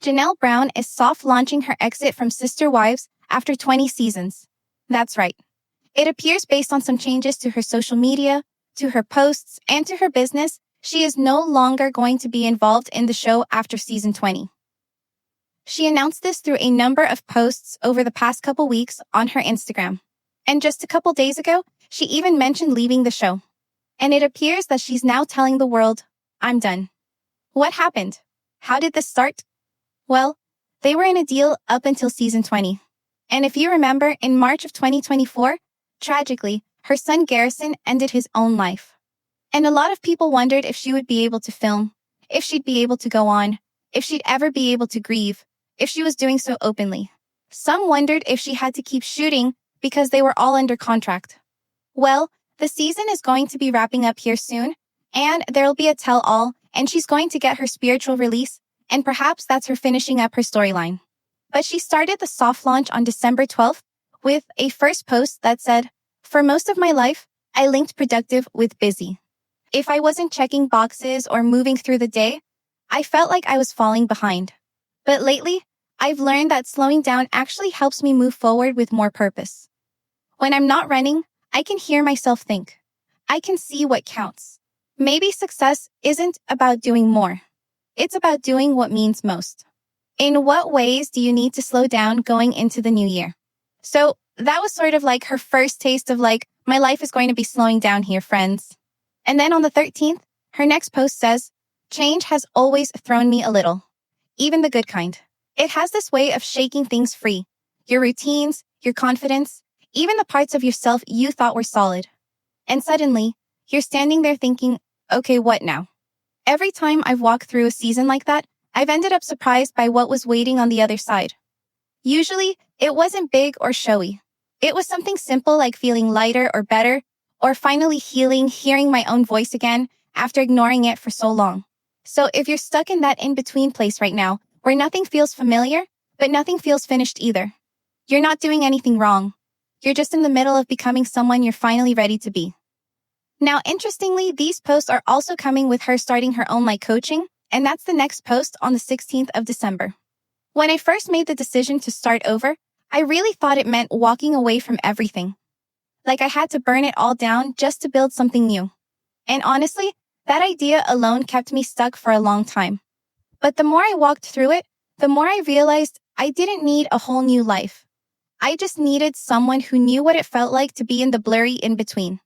Janelle Brown is soft launching her exit from Sister Wives after 20 seasons. That's right. It appears based on some changes to her social media, to her posts, and to her business, she is no longer going to be involved in the show after season 20. She announced this through a number of posts over the past couple weeks on her Instagram. And just a couple days ago, she even mentioned leaving the show. And it appears that she's now telling the world, I'm done. What happened? How did this start? Well, they were in a deal up until season 20. And if you remember, in March of 2024, tragically, her son Garrison ended his own life. And a lot of people wondered if she would be able to film, if she'd be able to go on, if she'd ever be able to grieve, if she was doing so openly. Some wondered if she had to keep shooting because they were all under contract. Well, the season is going to be wrapping up here soon, and there'll be a tell-all, and she's going to get her spiritual release, and perhaps that's her finishing up her storyline. But she started the soft launch on December 12th with a first post that said, "For most of my life, I linked productive with busy. If I wasn't checking boxes or moving through the day, I felt like I was falling behind. But lately, I've learned that slowing down actually helps me move forward with more purpose. When I'm not running, I can hear myself think. I can see what counts. Maybe success isn't about doing more. It's about doing what means most. In what ways do you need to slow down going into the new year?" So that was sort of like her first taste of like, my life is going to be slowing down here, friends. And then on the 13th, her next post says, "Change has always thrown me a little, even the good kind. It has this way of shaking things free. Your routines, your confidence, even the parts of yourself you thought were solid. And suddenly, you're standing there thinking, okay, what now?" Every time I've walked through a season like that, I've ended up surprised by what was waiting on the other side. Usually, it wasn't big or showy. It was something simple like feeling lighter or better, or finally hearing my own voice again after ignoring it for so long. So if you're stuck in that in-between place right now, where nothing feels familiar, but nothing feels finished either, you're not doing anything wrong. You're just in the middle of becoming someone you're finally ready to be. Now, interestingly, these posts are also coming with her starting her own life coaching, and that's the next post on the 16th of December. When I first made the decision to start over, I really thought it meant walking away from everything. Like I had to burn it all down just to build something new. And honestly, that idea alone kept me stuck for a long time. But the more I walked through it, the more I realized I didn't need a whole new life. I just needed someone who knew what it felt like to be in the blurry in-between.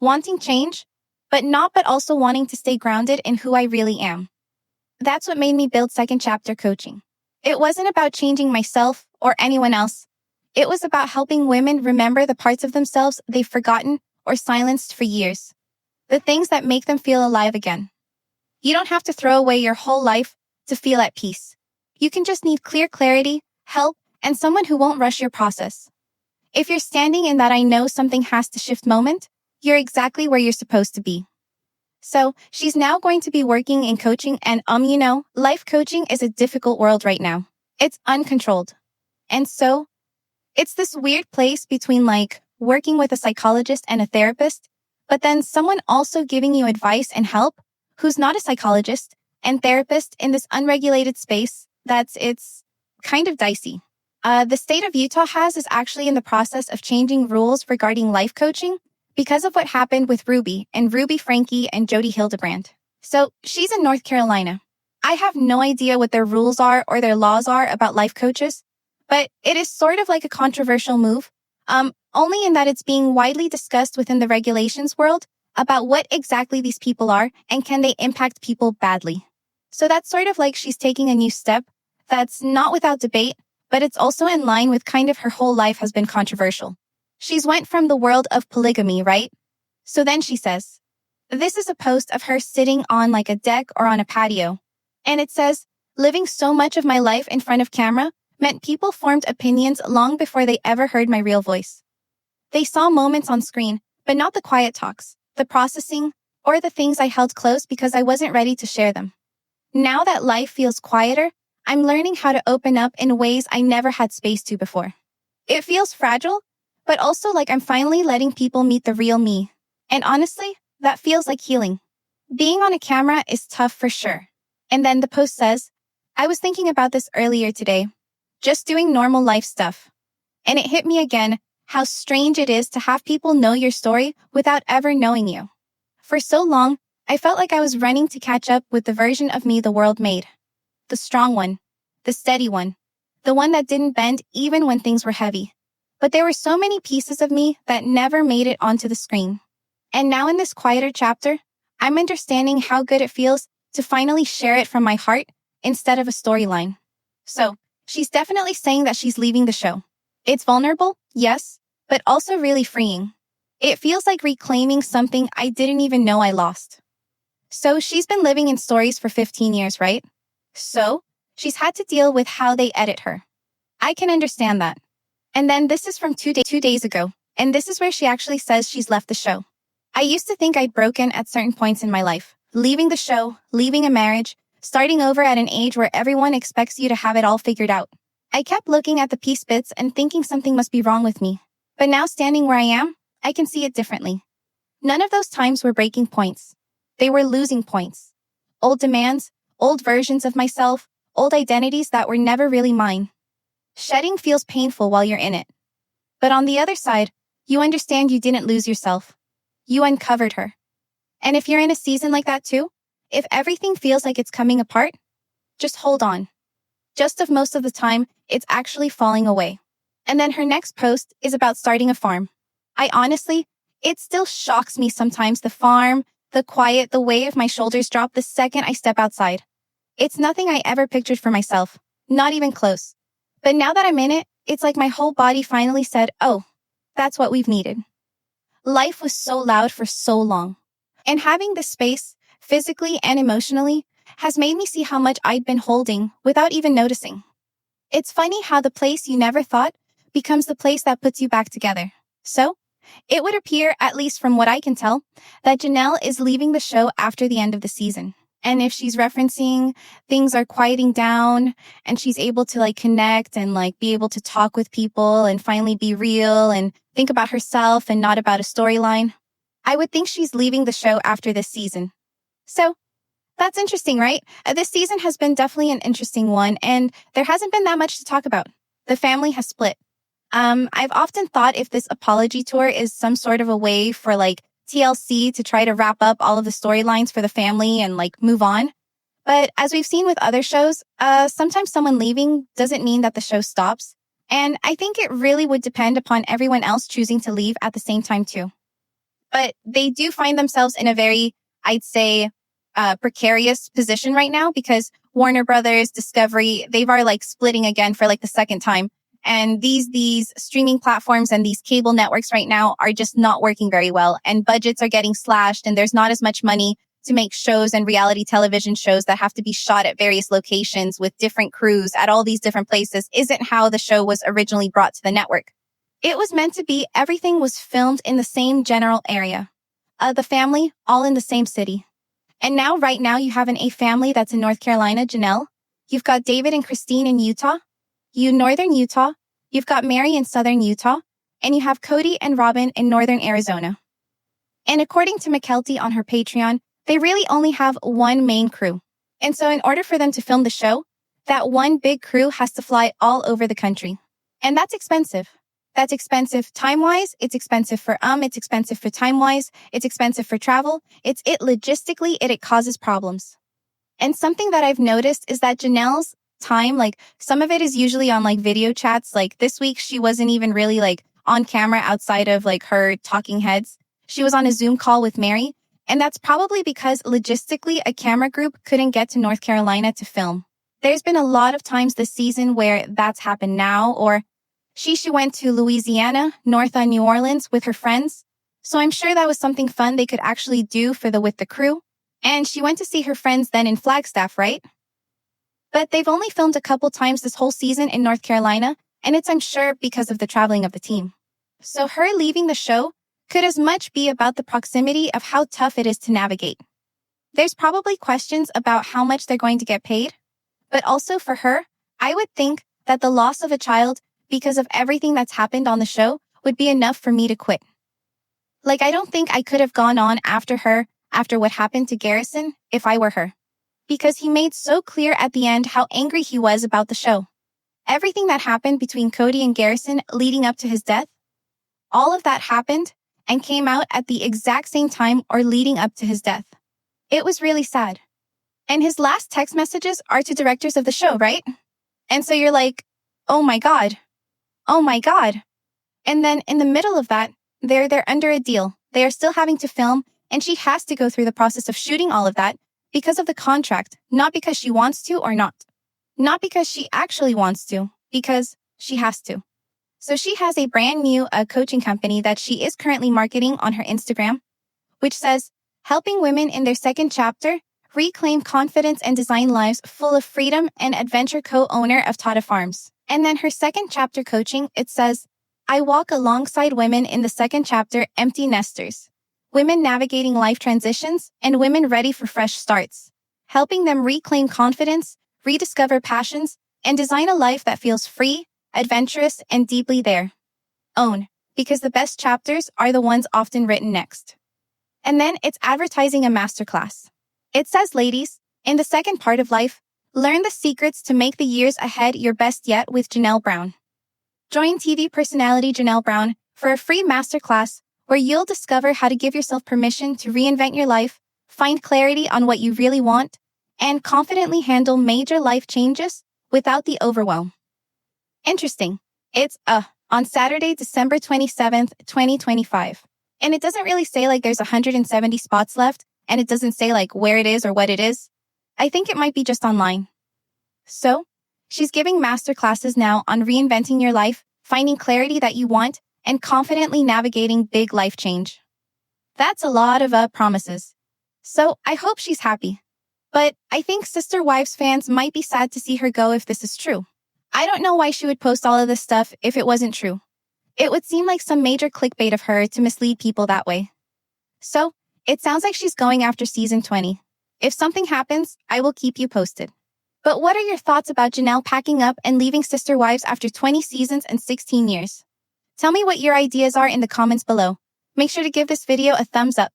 Wanting change, but also wanting to stay grounded in who I really am. That's what made me build Second Chapter Coaching. It wasn't about changing myself or anyone else. It was about helping women remember the parts of themselves they've forgotten or silenced for years. The things that make them feel alive again. You don't have to throw away your whole life to feel at peace. You can just need clear clarity, help, and someone who won't rush your process. If you're standing in that I know something has to shift moment, you're exactly where you're supposed to be. So, she's now going to be working in coaching and life coaching is a difficult world right now. It's uncontrolled. And so, it's this weird place between like working with a psychologist and a therapist, but then someone also giving you advice and help who's not a psychologist and therapist in this unregulated space it's kind of dicey. The state of Utah is actually in the process of changing rules regarding life coaching because of what happened with Ruby Frankie and Jody Hildebrand. So she's in North Carolina. I have no idea what their rules are or their laws are about life coaches, but it is sort of like a controversial move, only in that it's being widely discussed within the regulations world about what exactly these people are and can they impact people badly. So that's sort of like she's taking a new step that's not without debate, but it's also in line with kind of her whole life has been controversial. She's went from the world of polygamy, right? So then she says, this is a post of her sitting on like a deck or on a patio. And it says, living so much of my life in front of camera meant people formed opinions long before they ever heard my real voice. They saw moments on screen, but not the quiet talks, the processing, or the things I held close because I wasn't ready to share them. Now that life feels quieter, I'm learning how to open up in ways I never had space to before. It feels fragile, but also like I'm finally letting people meet the real me. And honestly, that feels like healing. Being on a camera is tough for sure. And then the post says, I was thinking about this earlier today, just doing normal life stuff. And it hit me again how strange it is to have people know your story without ever knowing you. For so long, I felt like I was running to catch up with the version of me the world made. The strong one, the steady one, the one that didn't bend even when things were heavy. But there were so many pieces of me that never made it onto the screen. And now in this quieter chapter, I'm understanding how good it feels to finally share it from my heart instead of a storyline. So, she's definitely saying that she's leaving the show. It's vulnerable, yes, but also really freeing. It feels like reclaiming something I didn't even know I lost. So, she's been living in stories for 15 years, right? So, she's had to deal with how they edit her. I can understand that. And then this is from 2 days ago, and this is where she actually says she's left the show. I used to think I'd broken at certain points in my life, leaving the show, leaving a marriage, starting over at an age where everyone expects you to have it all figured out. I kept looking at the piece bits and thinking something must be wrong with me. But now standing where I am, I can see it differently. None of those times were breaking points. They were losing points. Old demands, old versions of myself, old identities that were never really mine. Shedding feels painful while you're in it. But on the other side, you understand you didn't lose yourself. You uncovered her. And if you're in a season like that too, if everything feels like it's coming apart, just hold on. Just of most of the time, it's actually falling away. And then her next post is about starting a farm. It still shocks me sometimes, the farm, the quiet, the way of my shoulders drop the second I step outside. It's nothing I ever pictured for myself, not even close. But now that I'm in it, it's like my whole body finally said, oh, that's what we've needed. Life was so loud for so long. And having this space, physically and emotionally, has made me see how much I'd been holding without even noticing. It's funny how the place you never thought becomes the place that puts you back together. So, it would appear, at least from what I can tell, that Janelle is leaving the show after the end of the season. And if she's referencing things are quieting down and she's able to connect and be able to talk with people and finally be real and think about herself and not about a storyline, I would think she's leaving the show after this season. So that's interesting, right? This season has been definitely an interesting one, and there hasn't been that much to talk about. The family has split. I've often thought if this apology tour is some sort of a way for TLC to try to wrap up all of the storylines for the family and move on. But as we've seen with other shows, sometimes someone leaving doesn't mean that the show stops. And I think it really would depend upon everyone else choosing to leave at the same time too. But they do find themselves in a very, I'd say, precarious position right now because Warner Brothers, Discovery, they are splitting again for the second time. And these streaming platforms and these cable networks right now are just not working very well. And budgets are getting slashed and there's not as much money to make shows and reality television shows that have to be shot at various locations with different crews at all these different places isn't how the show was originally brought to the network. It was meant to be everything was filmed in the same general area. The family, all in the same city. And now, right now, you have a family that's in North Carolina, Janelle. You've got David and Christine in Utah. You northern Utah, you've got Mary in southern Utah, and you have Kody and Robin in northern Arizona. And according to McKelty on her Patreon, they really only have one main crew. And so in order for them to film the show, that one big crew has to fly all over the country. And that's expensive. That's expensive time-wise, it's expensive for time-wise, it's expensive for travel, logistically, it causes problems. And something that I've noticed is that Janelle's time, some of it is usually on video chats. This week, she wasn't even really on camera outside of her talking heads. She was on a Zoom call with Mary. And that's probably because logistically, a camera group couldn't get to North Carolina to film. There's been a lot of times this season where that's happened now, or she went to Louisiana, north on New Orleans with her friends. So I'm sure that was something fun they could actually do with the crew. And she went to see her friends then in Flagstaff, right? But they've only filmed a couple times this whole season in North Carolina, and it's, I'm sure, because of the traveling of the team. So her leaving the show could as much be about the proximity of how tough it is to navigate. There's probably questions about how much they're going to get paid, but also for her, I would think that the loss of a child because of everything that's happened on the show would be enough for me to quit. I don't think I could have gone on after her, after what happened to Garrison, if I were her. because he made so clear at the end how angry he was about the show. Everything that happened between Kody and Garrison leading up to his death, all of that happened and came out at the exact same time or leading up to his death. It was really sad. And his last text messages are to directors of the show, right? And so you're like, oh my God. Oh my God. And then in the middle of that, they're under a deal. They are still having to film, and she has to go through the process of shooting all of that because of the contract, not because she wants to or not. Not because she actually wants to, because she has to. So she has a brand new coaching company that she is currently marketing on her Instagram, which says, helping women in their second chapter reclaim confidence and design lives full of freedom and adventure, co-owner of Tata Farms. And then her second chapter coaching, it says, I walk alongside women in the second chapter, empty nesters, women navigating life transitions, and women ready for fresh starts, helping them reclaim confidence, rediscover passions, and design a life that feels free, adventurous, and deeply their own, because the best chapters are the ones often written next. And then it's advertising a masterclass. It says, ladies, in the second part of life, learn the secrets to make the years ahead your best yet with Janelle Brown. Join TV personality Janelle Brown for a free masterclass where you'll discover how to give yourself permission to reinvent your life, find clarity on what you really want, and confidently handle major life changes without the overwhelm. Interesting. It's on Saturday, December 27th, 2025. And it doesn't really say like there's 170 spots left, and it doesn't say like where it is or what it is. I think it might be just online. So, she's giving masterclasses now on reinventing your life, finding clarity that you want, and confidently navigating big life change. That's a lot of promises. So, I hope she's happy. But I think Sister Wives fans might be sad to see her go if this is true. I don't know why she would post all of this stuff if it wasn't true. It would seem like some major clickbait of her to mislead people that way. So, it sounds like she's going after season 20. If something happens, I will keep you posted. But what are your thoughts about Janelle packing up and leaving Sister Wives after 20 seasons and 16 years? Tell me what your ideas are in the comments below. Make sure to give this video a thumbs up.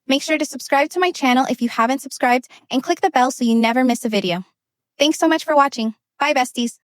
Make sure to subscribe to my channel if you haven't subscribed and click the bell so you never miss a video. Thanks so much for watching. Bye, besties.